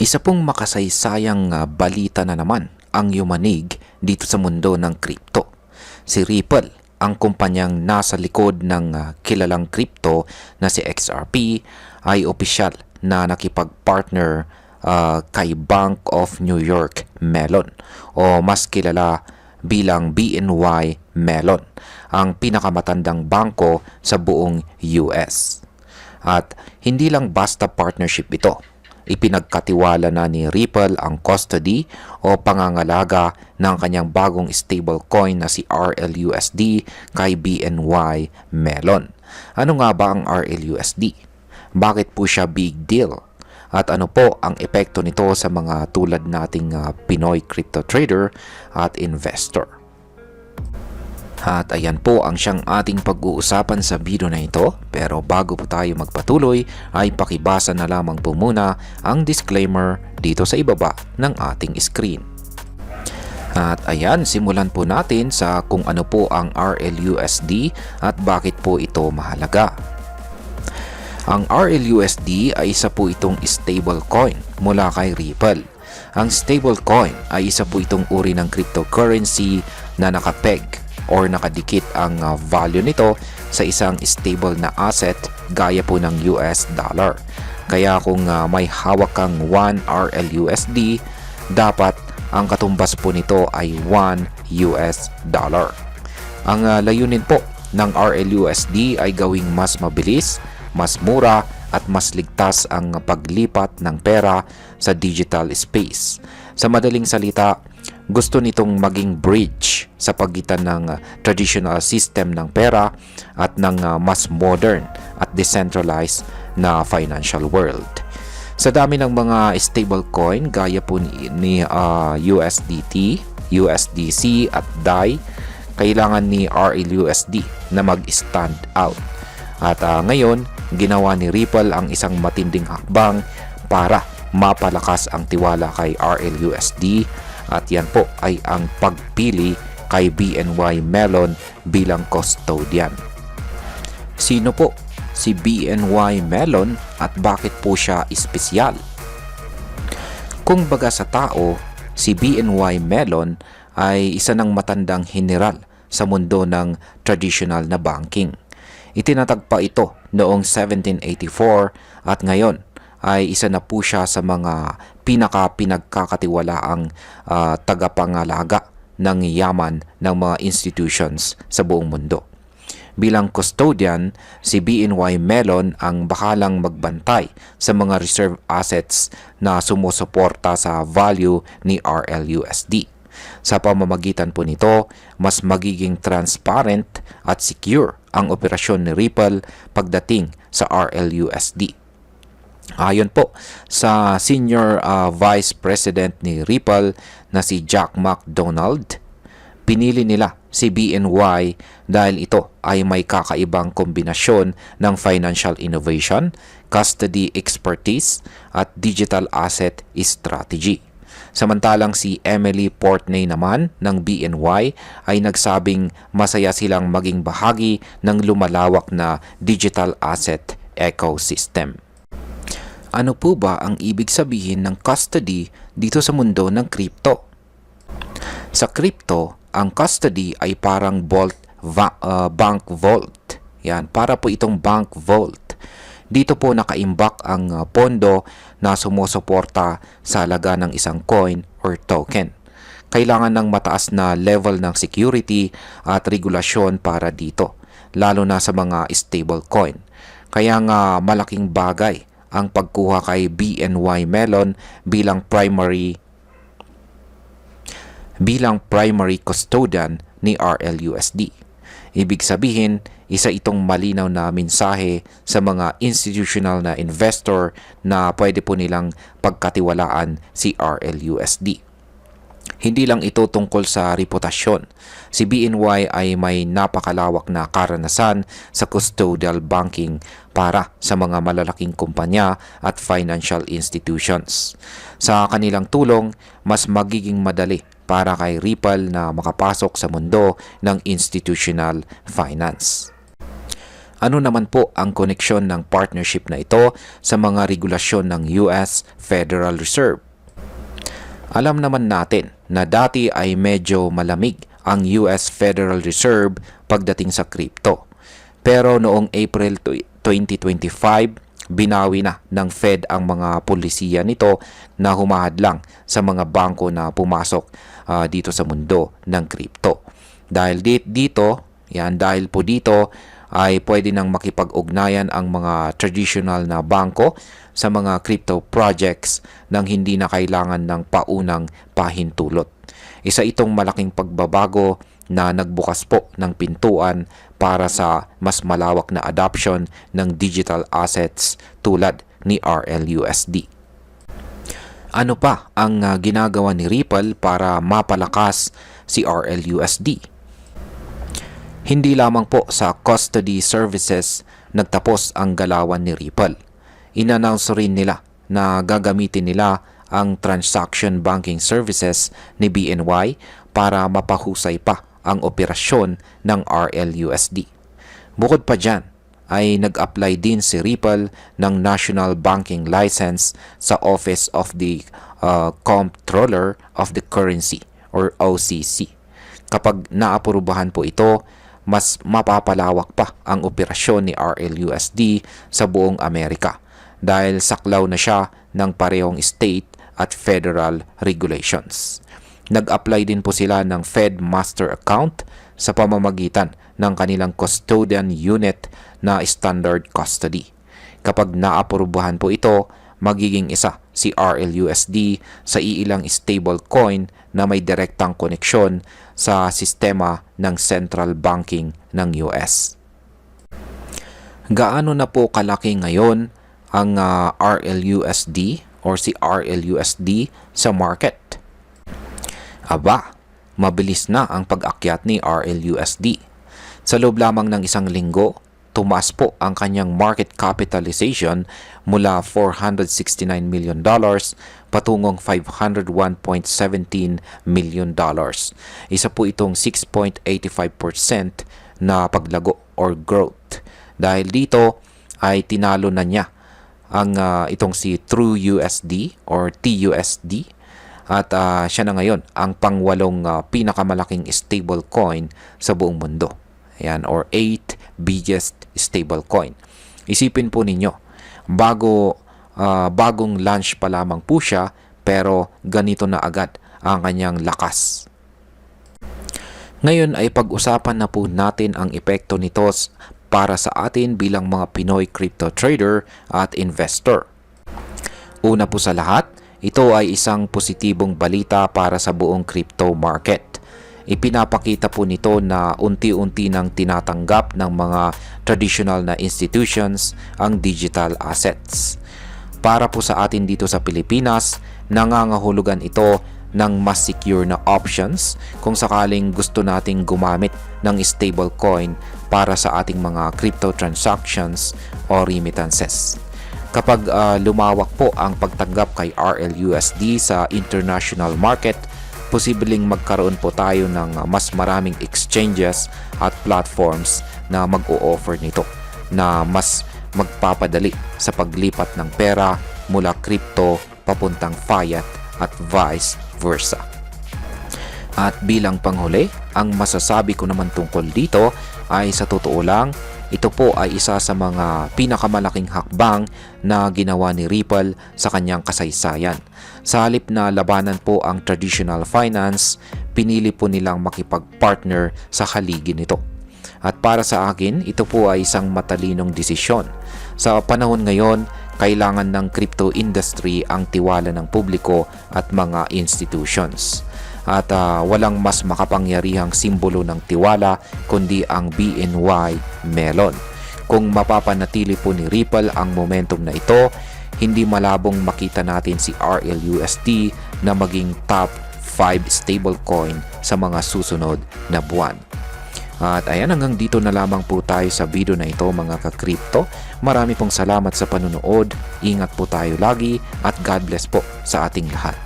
Isa pong makasaysayang balita na naman ang yumanig dito sa mundo ng crypto. Si Ripple, ang kumpanyang nasa likod ng kilalang crypto na si XRP, ay opisyal na nakipag-partner kay Bank of New York Mellon o mas kilala bilang BNY Mellon, ang pinakamatandang bangko sa buong US. At hindi lang basta partnership ito. Ipinagkatiwala na ni Ripple ang custody o pangangalaga ng kanyang bagong stablecoin na si RLUSD kay BNY Mellon. Ano nga ba ang RLUSD? Bakit po siya big deal? At ano po ang epekto nito sa mga tulad nating Pinoy crypto trader at investor? At ayan po ang siyang ating pag-uusapan sa video na ito. Pero bago po tayo magpatuloy ay pakibasa na lamang po muna ang disclaimer dito sa ibaba ng ating screen. At ayan, simulan po natin sa kung ano po ang RLUSD at bakit po ito mahalaga. Ang RLUSD ay isa po itong stablecoin mula kay Ripple. Ang stablecoin ay isa po itong uri ng cryptocurrency na nakapeg or nakadikit ang value nito sa isang stable na asset gaya po ng US dollar. Kaya kung may hawak kang 1 RLUSD, dapat ang katumbas po nito ay 1 US dollar. Ang layunin po ng RLUSD ay gawing mas mabilis, mas mura at mas ligtas ang paglipat ng pera sa digital space. Sa madaling salita, gusto nitong maging bridge sa pagitan ng traditional system ng pera at ng mas modern at decentralized na financial world. Sa dami ng mga stablecoin gaya po ni USDT, USDC at DAI, kailangan ni RLUSD na mag-stand out. At ngayon, ginawa ni Ripple ang isang matinding hakbang para mapalakas ang tiwala kay RLUSD at yan po ay ang pagpili kay BNY Mellon bilang custodian. Sino po si BNY Mellon at bakit po siya espesyal? Kung baga sa tao, si BNY Mellon ay isa ng matandang general sa mundo ng traditional na banking. Itinatagpa ito noong 1784 at ngayon ay isa na po siya sa mga pinagkakatiwalaang tagapangalaga ng yaman ng mga institutions sa buong mundo. Bilang custodian, si BNY Mellon ang bakalang magbantay sa mga reserve assets na sumusuporta sa value ni RLUSD. Sa pamamagitan po nito, mas magiging transparent at secure ang operasyon ni Ripple pagdating sa RLUSD. Ayon po sa Senior Vice President ni Ripple na si Jack McDonald, pinili nila si BNY dahil ito ay may kakaibang kombinasyon ng financial innovation, custody expertise at digital asset strategy. Samantalang si Emily Portney naman ng BNY ay nagsabing masaya silang maging bahagi ng lumalawak na digital asset ecosystem. Ano po ba ang ibig sabihin ng custody dito sa mundo ng crypto? Sa crypto, ang custody ay parang bank vault. Yan, para po itong bank vault. Dito po nakaimbak ang pondo na sumusuporta sa halaga ng isang coin or token. Kailangan ng mataas na level ng security at regulasyon para dito, lalo na sa mga stablecoin. Kaya nga malaking bagay ang pagkuha kay BNY Mellon bilang primary custodian ni RLUSD. Ibig sabihin, isa itong malinaw na mensahe sa mga institutional na investor na pwede po nilang pagkatiwalaan si RLUSD. Hindi lang ito tungkol sa reputasyon. Si BNY ay may napakalawak na karanasan sa custodial banking para sa mga malalaking kumpanya at financial institutions. Sa kanilang tulong, mas magiging madali para kay Ripple na makapasok sa mundo ng institutional finance. Ano naman po ang koneksyon ng partnership na ito sa mga regulasyon ng US Federal Reserve? Alam naman natin na dati ay medyo malamig ang US Federal Reserve pagdating sa crypto. Pero noong April 2025, binawi na ng Fed ang mga polisiya nito na humahadlang sa mga bangko na pumasok dito sa mundo ng crypto. Dahil dahil po dito ay pwede nang makipag-ugnayan ang mga traditional na bangko sa mga crypto projects nang hindi na kailangan ng paunang pahintulot. Isa itong malaking pagbabago na nagbukas po ng pintuan para sa mas malawak na adoption ng digital assets tulad ni RLUSD. Ano pa ang ginagawa ni Ripple para mapalakas si RLUSD? Hindi lamang po sa custody services nagtapos ang galawan ni Ripple. In-announce rin nila na gagamitin nila ang transaction banking services ni BNY para mapahusay pa ang operasyon ng RLUSD. Bukod pa dyan, ay nag-apply din si Ripple ng National Banking License sa Office of the Comptroller of the Currency or OCC. Kapag naaprubahan po ito, mas mapapalawak pa ang operasyon ni RLUSD sa buong Amerika dahil saklaw na siya ng parehong state at federal regulations. Nag-apply din po sila ng Fed Master Account sa pamamagitan ng kanilang custodian unit na standard custody. Kapag naaprubahan po ito, magiging isa si RLUSD sa iilang stablecoin na may direktang koneksyon sa sistema ng central banking ng US. Gaano na po kalaki ngayon ang RLUSD or si RLUSD sa market? Aba, mabilis na ang pag-akyat ni RLUSD. Sa loob lamang ng isang linggo, tumaas po ang kanyang market capitalization mula $469 million patungong $501.17 million. Isa po itong 6.85% na paglago or growth. Dahil dito ay tinalo na niya ang itong si TrueUSD or TUSD at siya na ngayon ang pangwalong pinakamalaking stablecoin sa buong mundo. Ayan, or 8th biggest stablecoin. Isipin po ninyo, bagong launch pa lamang po siya pero ganito na agad ang kanyang lakas. Ngayon ay pag-usapan na po natin ang epekto nito para sa atin bilang mga Pinoy crypto trader at investor. Una po sa lahat, ito ay isang positibong balita para sa buong crypto market. Ipinapakita po nito na unti-unti nang tinatanggap ng mga traditional na institutions ang digital assets. Para po sa atin dito sa Pilipinas, nangangahulugan ito ng mas secure na options kung sakaling gusto nating gumamit ng stablecoin para sa ating mga crypto transactions o remittances. Kapag lumawak po ang pagtanggap kay RLUSD sa international market, posibleng magkaroon po tayo ng mas maraming exchanges at platforms na mag-o-offer nito na mas magpapadali sa paglipat ng pera mula crypto papuntang fiat at vice versa. At bilang panghuli, ang masasabi ko naman tungkol dito ay sa totoo lang, ito po ay isa sa mga pinakamalaking hakbang na ginawa ni Ripple sa kanyang kasaysayan. Sa halip na labanan po ang traditional finance, pinili po nilang makipag-partner sa haligi nito. At para sa akin, ito po ay isang matalinong desisyon. Sa panahon ngayon, kailangan ng crypto industry ang tiwala ng publiko at mga institutions. At walang mas makapangyarihang simbolo ng tiwala kundi ang BNY Melon. Kung mapapanatili po ni Ripple ang momentum na ito, hindi malabong makita natin si RLUSD na maging top 5 stablecoin sa mga susunod na buwan. At ayan, hanggang dito na lamang po tayo sa video na ito mga ka-crypto. Marami pong salamat sa panunood, ingat po tayo lagi at God bless po sa ating lahat.